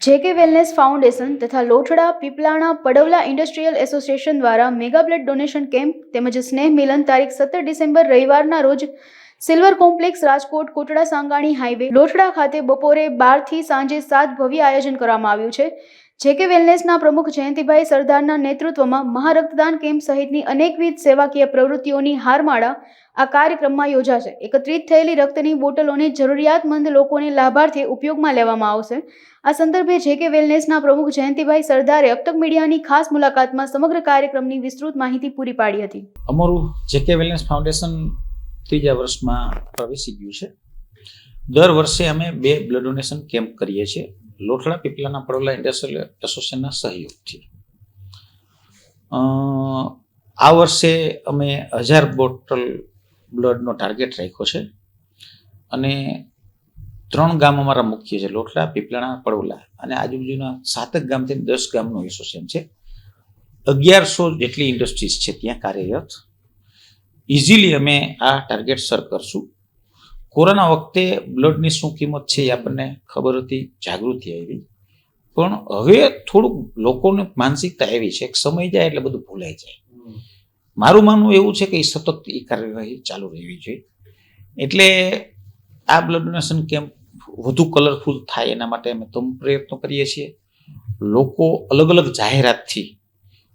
જેકે wellness foundation તથા Lothada Piplana Padvala industrial association દ્વારા mega blood donation camp તેમજ સ્નેહ મિલન તારીખ 17 ડિસેમ્બર રવિવારના રોજ silver complex Rajkot Kotda Sangani highway Lothada ખાતે બપોરે 12 થી સાંજે 7 ભવ્ય આયોજન કરવામાં આવ્યું છે. જેકે વેલનેસના પ્રમુખ જયંતિભાઈ સરદારના નેતૃત્વમાં મહારક્તદાન કેમ્પ સહિતની અનેકવિધ સેવાકીય પ્રવૃત્તિઓની હારમાળા આ કાર્યક્રમમાં યોજાશે. એકત્રિત થયેલી રક્તની બોટલોને જરૂરિયાતમંદ લોકોને લાભાર્થે ઉપયોગમાં લેવામાં આવશે. આ સંદર્ભે જેકે વેલનેસના પ્રમુખ જયંતિભાઈ સરદારે અબતક મીડિયાની ખાસ મુલાકાતમાં સમગ્ર કાર્યક્રમની વિસ્તૃત માહિતી પૂરી પાડી હતી. અમારું જેકે વેલનેસ ફાઉન્ડેશન ત્રીજા વર્ષમાં પ્રવેશી ગયું છે. દર વર્ષે અમે 2 બ્લડ ડોનેશન કેમ્પ કરીએ છીએ લોઠડા પીપલાના પડવલા ઇન્ડસ્ટ્રીયલ એસોસિએશનના સહયોગથી. આ વર્ષે અમે 1000 બોટલ બ્લડનો ટાર્ગેટ રાખ્યો છે અને 3 ગામ અમારા મુખ્ય છે, લોઠડા પીપલાણા પડવલા અને આજુબાજુના 7 ગામથી 10 ગામનું એસોસિએશન છે. 1100 જેટલી ઇન્ડસ્ટ્રીઝ છે ત્યાં કાર્યરત. ઇઝીલી અમે આ ટાર્ગેટ સર કરશું. કોરોના વખતે બ્લડની શું કિંમત છે એ આપણને ખબર હતી, જાગૃતિ આવી, પણ હવે થોડુંક લોકોની માનસિકતા એવી છે કે સમય જાય એટલે બધું ભૂલાઈ જાય. મારું માનવું એવું છે કે એ સતત એ કાર્યવાહી ચાલુ રહેવી જોઈએ. એટલે આ બ્લડ ડોનેશન કેમ્પ વધુ કલરફુલ થાય એના માટે અમે પ્રયત્નો કરીએ છીએ. લોકો અલગ અલગ જાહેરાતથી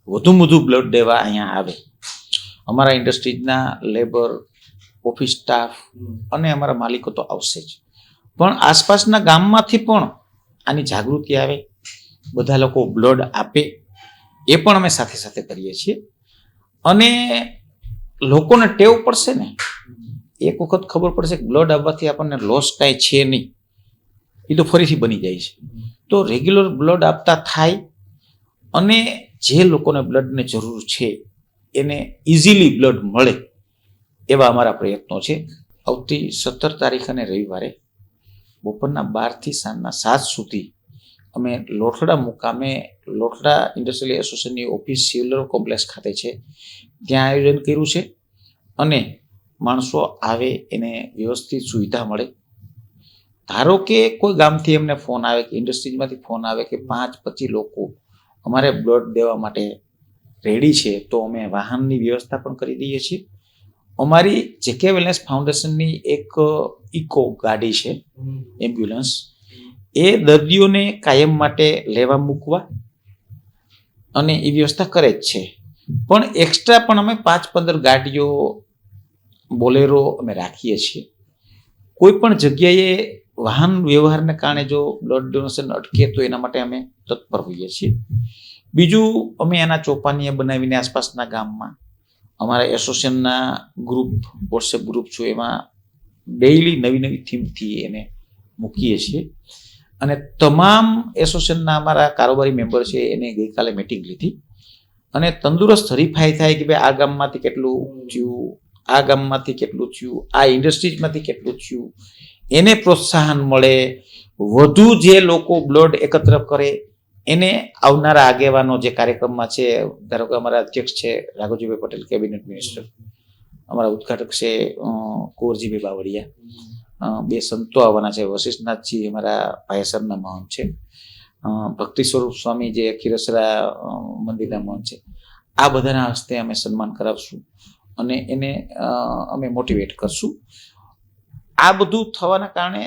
વધુ બ્લડ દેવા અહીંયા આવે. અમારા ઇન્ડસ્ટ્રીઝના લેબર, ઓફિસ સ્ટાફ અને અમારા માલિકો તો આવશે જ, પણ આસપાસના ગામમાંથી પણ આની જાગૃતિ આવે, બધા લોકો બ્લડ આપે, એ પણ અમે સાથે સાથે કરીએ છીએ. અને લોકોને ટેવ પડશે ને, એક વખત ખબર પડશે કે બ્લડ આપવાથી આપણને લોસ કાંઈ છે નહીં, એ તો ફરીથી બની જાય છે. તો રેગ્યુલર બ્લડ આપતા થાય અને જે લોકોને બ્લડની જરૂર છે એને ઇઝીલી બ્લડ મળે એવા અમારા પ્રયત્નો છે. આવતી 17 તારીખ અને રવિવારે બપોરના 12 થી સાંજના 7 સુધી અમે લોઠડા મુકામે લોઠડા ઇન્ડસ્ટ્રીયલ એસોસિએશનની ઓફિસ સિલ્વર કોમ્પ્લેક્સ ખાતે છે ત્યાં આયોજન કર્યું છે. અને માણસો આવે એને વ્યવસ્થિત સુવિધા મળે. ધારો કે કોઈ ગામથી એમને ફોન આવે કે ઇન્ડસ્ટ્રીઝમાંથી ફોન આવે કે 5-25 લોકો અમારે બ્લડ દેવા માટે રેડી છે, તો અમે વાહનની વ્યવસ્થા પણ કરી દઈએ છીએ. અમારી જેકે વેલનેસ ફાઉન્ડેશનની એક ઇકો ગાડી છે, એમ્બ્યુલન્સ, એ દર્દીઓને કાયમ માટે લેવા મૂકવા અને એ વ્યવસ્થા કરે જ છે. પણ એક્સ્ટ્રા પણ અમે 5-15 ગાડીઓ બોલેરો અમે રાખીએ છીએ. કોઈ પણ જગ્યાએ વાહન વ્યવહારને કારણે જો બ્લડ ડોનેશન અટકે તો એના માટે અમે તત્પર હોઈએ છીએ. બીજું, અમે એના ચોપાનીયા બનાવીને આસપાસના ગામમાં અમારા એસોસિએશનના ગ્રુપ, વોટ્સએપ ગ્રુપ છું, એમાં ડેઈલી નવી થીમથી એને મૂકીએ છીએ. અને તમામ એસોસિએશનના અમારા કારોબારી મેમ્બર છે એને ગઈકાલે મિટિંગ લીધી અને તંદુરસ્ત હરીફાઈ થાય કે ભાઈ આ ગામમાંથી કેટલું થયું, આ ગામમાંથી કેટલું થયું, આ ઇન્ડસ્ટ્રીઝમાંથી કેટલું થયું, એને પ્રોત્સાહન મળે. વધુ જે લોકો બ્લડ એકત્ર કરે એને આવનારા આગેવાનો જે કાર્યક્રમમાં છે, ધારો કે અમારા અધ્યક્ષ છે રાઘવજીભાઈ પટેલ, કેબિનેટ મિનિસ્ટર, અમારા ઉદ્ઘાટક છે કુંવરજીભાઈ બાવળિયા, 2 સંતો આવવાના છે, વશિષ્ઠનાથજી અમારા ભાઈસરના મહંત છે, ભક્તિ સ્વરૂપ સ્વામી જે ખીરસરા મંદિરના મહંત છે. આ બધાના હસ્તે અમે સન્માન કરાવશું અને એને અમે મોટિવેટ કરશું. આ બધું થવાના કારણે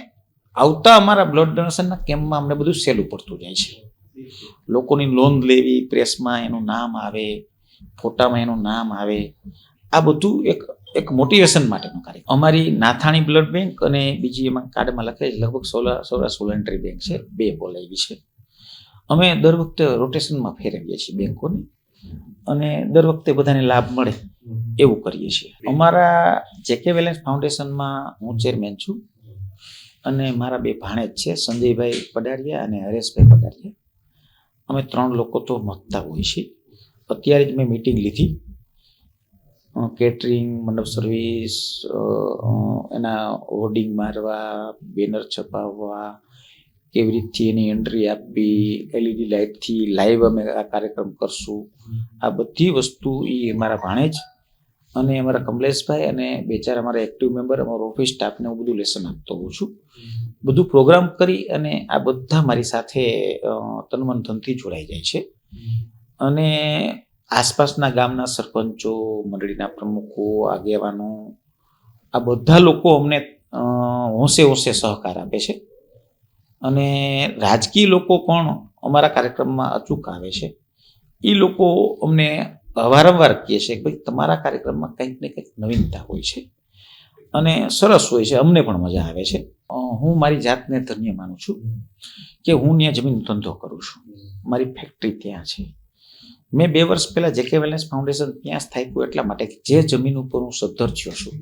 આવતા અમારા બ્લડ ડોનેશનના કેમ્પમાં અમને બધું સહેલું પડતું જાય છે. લોકોની નોંધ લેવી, પ્રેસમાં એનું નામ આવે, ફોટામાં એનું નામ આવે, આ બધું એક મોટિવેશન માટેનું કાર્ય. અમારી નાથાણી બ્લડ બેંક અને બીજી એમાં કાર્ડમાં લખે છે લગભગ સૌરાષ્ટ્ર વોલેન્ટરી બેંક છે, 2 બોલાવી છે. અમે દર વખતે રોટેશનમાં ફેરવીએ છીએ બેંકોની અને દર વખતે બધાને લાભ મળે એવું કરીએ છીએ. અમારા જેકે વેલનેસ ફાઉન્ડેશનમાં હું ચેરમેન છું અને મારા 2 ભાણેજ છે, સંજયભાઈ પડારિયા અને હરેશભાઈ પડારિયા. અમે 3 લોકો તો મતતા હોઈએ છીએ. અત્યારે જ મેં મિટિંગ લીધી. કેટરિંગ, મંડપ સર્વિસ, એના હોર્ડિંગ મારવા, બેનર છપાવવા, કેવી રીતથી એની એન્ટ્રી આપવી, LED લાઇટથી લાઈવ અમે આ કાર્યક્રમ કરશું, આ બધી વસ્તુ એ અમારા ભાણેજ અને અમારા કમલેશભાઈ અને 2-4 અમારા એક્ટિવ મેમ્બર, અમારો ઓફિસ સ્ટાફને હું બધું લેસન આપતો હોઉં છું. બધું પ્રોગ્રામ કરી અને આ બધા મારી સાથે તનમન ધનથી જોડાઈ જાય છે. અને આસપાસના ગામના સરપંચો, મંડળીના પ્રમુખો, આગેવાનો, આ બધા લોકો અમને હોંશે હોંશે સહકાર આપે છે. અને રાજકીય લોકો પણ અમારા કાર્યક્રમમાં અચૂક આવે છે. એ લોકો અમને વારંવાર કહે છે કે ભાઈ તમારા કાર્યક્રમમાં કંઈક ને કંઈક નવીનતા હોય છે અને સરસ હોય છે, અમને પણ મજા આવે છે. હું મારી જાતને ધન્ય માનું છું કે હું ત્યાં જમીન ધંધો કરું છું, મારી ફેક્ટરી ત્યાં છે. મેં 2 વર્ષ પહેલા જેકે વેલનેસ ફાઉન્ડેશન ત્યાં સ્થાપ્યું એટલા માટે કે જે જમીન ઉપર હું સદ્ધર થયો છું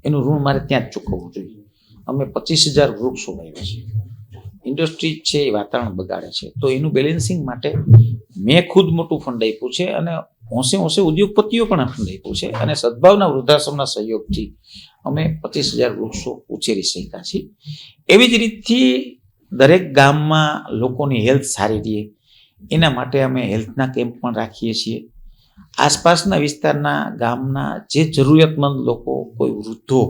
એનું ઋણ મારે ત્યાં જ ચૂકવવું જોઈએ. અમે 25,000 વૃક્ષો વાવ્યા છે. ઇન્ડસ્ટ્રી છે એ વાતાવરણ બગાડે છે, તો એનું બેલેન્સિંગ માટે મેં ખુદ મોટું ફંડ આપ્યું છે અને હોંશે હોંશે ઉદ્યોગપતિઓ પણ ફંડ આપ્યું છે. અને સદભાવના વૃદ્ધાશ્રમના સહયોગથી અમે 25,000 વૃક્ષો ઉછેરી શક્યા છીએ. એવી જ રીતથી દરેક ગામમાં લોકોની હેલ્થ સારી રહે એના માટે અમે હેલ્થના કેમ્પ પણ રાખીએ છીએ. આસપાસના વિસ્તારના ગામના જે જરૂરિયાતમંદ લોકો, કોઈ વૃદ્ધો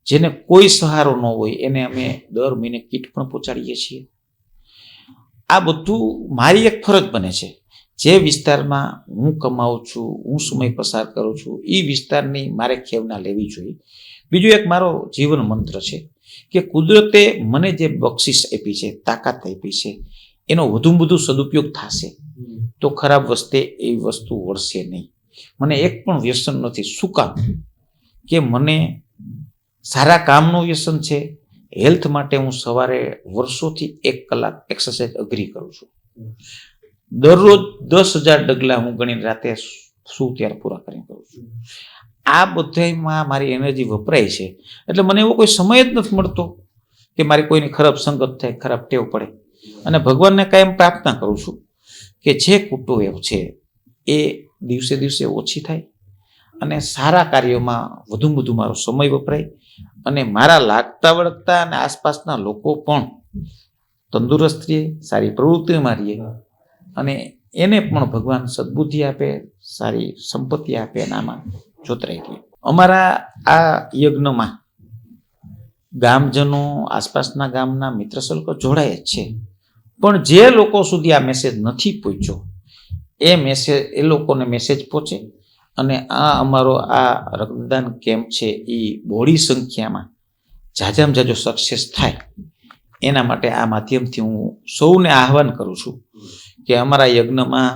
જેને કોઈ સહારો ન હોય એને અમે દર મહિને કીટ પણ પહોંચાડીએ છીએ. આ બધું મારી એક ફરજ બને છે. જે વિસ્તારમાં હું કમાઉં છું, હું સમય પસાર કરું છું, એ વિસ્તારની મારે ખેવના લેવી જોઈએ. બીજું એક મારો જીવન મંત્ર છે કે કુદરતે મને જે બક્ષિસ આપી છે, તાકાત આપી છે, એનો વધુમાં વધુ સદુપયોગ થશે તો ખરાબ વસ્તે એ વસ્તુ વળશે નહીં. મને એક પણ વ્યસન નથી. શું કામ? કે મને સારા કામનું વ્યસન છે. હેલ્થ માટે હું સવારે વર્ષોથી 1 કલાક એક્સરસાઇઝ અઘરી કરું છું. દરરોજ 10,000 ડગલા હું ગણીને રાતે શું ત્યારે પૂરા કરીને કરું છું. આ બધામાં મારી એનર્જી વપરાય છે. એટલે મને એવો કોઈ સમય જ નથી મળતો કે મારી કોઈની ખરાબ સંગત થાય, ખરાબ ટેવ પડે. અને ભગવાનને કાયમ પ્રાર્થના કરું છું કે જે કુટેવ છે એ દિવસે દિવસે ઓછી થાય અને સારા કાર્યોમાં વધુમાં વધુ મારો સમય વપરાય અને મારા લાગતા વળગતા અને આસપાસના લોકો પણ તંદુરસ્ત રહે, સારી પ્રવૃત્તિમાં રહે અને એને પણ ભગવાન સદબુદ્ધિ આપે, સારી સંપત્તિ આપે અને આમાં જોતરાઈ રહે. અમારા આ યજ્ઞમાં ગામજનો, આસપાસના ગામના મિત્ર સર્કલ જોડાય જ છે. પણ જે લોકો સુધી આ મેસેજ નથી પહોંચ્યો એ લોકોને મેસેજ પહોંચે અને આ અમારો આ રક્તદાન કેમ્પ છે એ બહોળી સંખ્યામાં ઝાઝામાં ઝાઝો સક્સેસ થાય એના માટે આ માધ્યમથી હું સૌને આહ્વાન કરું છું કે અમારા યજ્ઞમાં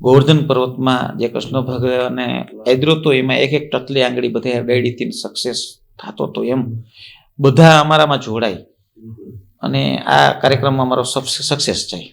ગોવર્ધન પર્વતમાં જે કૃષ્ણ ભગવાને આદર્યો તો એમાં એક ટકલી આંગળી બધા અડાડીથી સક્સેસ થતો હતો, એમ બધા અમારામાં જોડાય અને આ કાર્યક્રમમાં અમારો સક્સેસ જાય.